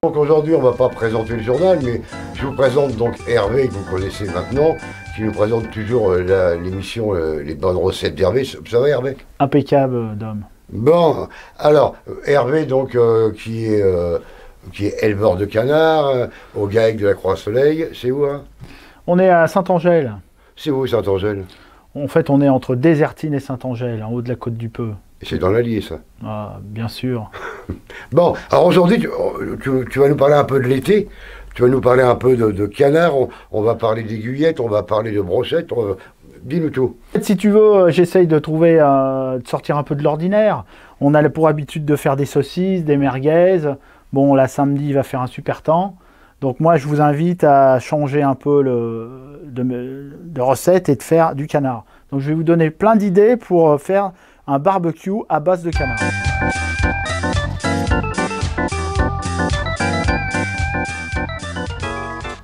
Donc aujourd'hui, on ne va pas présenter le journal, mais je vous présente donc Hervé, que vous connaissez maintenant, qui nous présente toujours l'émission Les bonnes recettes d'Hervé. Ça va, Hervé? Impeccable, Dom. Bon, alors, Hervé, donc, qui est éleveur de canards, au GAEC de la Croix-Soleil. C'est où, hein? On est à Saint-Angèle. C'est où, Saint-Angèle? En fait, on est entre Désertine et Saint-Angèle, en haut de la côte du Peu. C'est dans l'Allier, ça. Ah, bien sûr. Bon, alors aujourd'hui, tu vas nous parler un peu de l'été. Tu vas nous parler un peu de canards. On va parler d'aiguillettes, on va parler de brochettes. Dis-nous tout. Si tu veux, j'essaye de trouver, de sortir un peu de l'ordinaire. On a pour habitude de faire des saucisses, des merguez. Bon, là, samedi, il va faire un super temps. Donc moi, je vous invite à changer un peu de recette et de faire du canard. Donc je vais vous donner plein d'idées pour faire un barbecue à base de canard.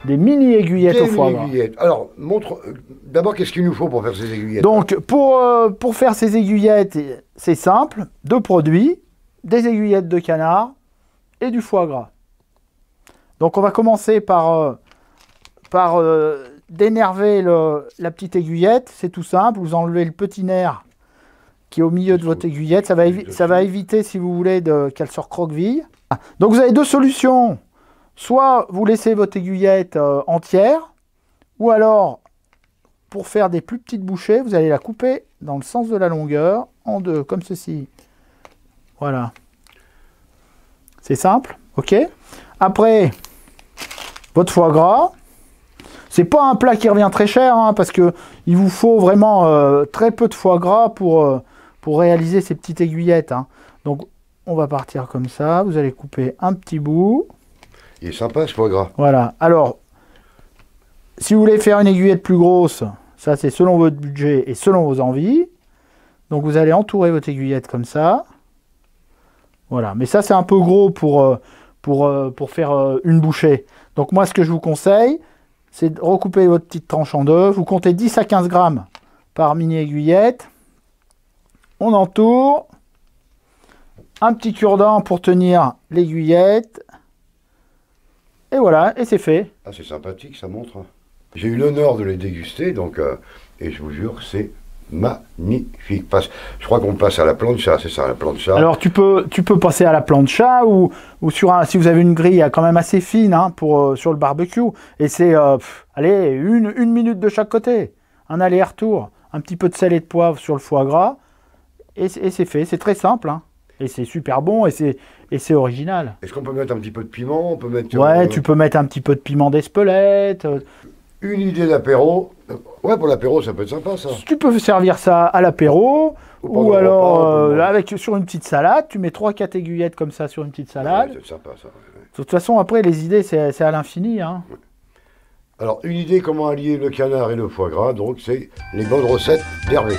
Des mini aiguillettes au foie gras. Alors, montre d'abord qu'est-ce qu'il nous faut pour faire ces aiguillettes. Donc pour faire ces aiguillettes, c'est simple, deux produits, des aiguillettes de canard et du foie gras. Donc on va commencer par dénerver la petite aiguillette, c'est tout simple, vous enlevez le petit nerf qui est au milieu de votre aiguillette, ça va éviter, si vous voulez, qu'elle se recroqueville. Donc vous avez deux solutions, soit vous laissez votre aiguillette entière, ou alors, pour faire des plus petites bouchées, vous allez la couper dans le sens de la longueur, en deux, comme ceci. Voilà. C'est simple, ok? Après, votre foie gras, c'est pas un plat qui revient très cher, hein, parce que il vous faut vraiment très peu de foie gras pour réaliser ces petites aiguillettes. Hein. Donc, on va partir comme ça. Vous allez couper un petit bout. Il est sympa, ce foie gras. Voilà. Alors, si vous voulez faire une aiguillette plus grosse, ça, c'est selon votre budget et selon vos envies. Donc, vous allez entourer votre aiguillette comme ça. Voilà. Mais ça, c'est un peu gros pour faire une bouchée. Donc, moi, ce que je vous conseille, c'est de recouper votre petite tranche en deux. Vous comptez 10 à 15 grammes par mini aiguillette. On entoure. Un petit cure-dent pour tenir l'aiguillette. Et voilà, et c'est fait. Ah, c'est sympathique, ça montre. J'ai eu l'honneur de les déguster, donc, et je vous jure, c'est magnifique. Je crois qu'on passe à la plancha, c'est ça, la plancha. Alors, tu peux passer à la plancha ou si vous avez une grille quand même assez fine hein, sur le barbecue. Et c'est, allez, une minute de chaque côté. Un aller-retour. Un petit peu de sel et de poivre sur le foie gras. Et c'est fait, c'est très simple. Hein. Et c'est super bon et c'est original. Est-ce qu'on peut mettre un petit peu de piment? On peut mettre, ouais, tu peux mettre un petit peu de piment d'Espelette. Une idée d'apéro. Ouais, pour l'apéro, ça peut être sympa, ça. Tu peux servir ça à l'apéro, ou alors sur une petite salade. Tu mets 3-4 aiguillettes comme ça sur une petite salade. Ouais, c'est sympa, ça. Ouais. De toute façon, après, les idées, c'est à l'infini. Hein. Ouais. Alors, une idée comment allier le canard et le foie gras, donc c'est les bonnes recettes d'Hervé.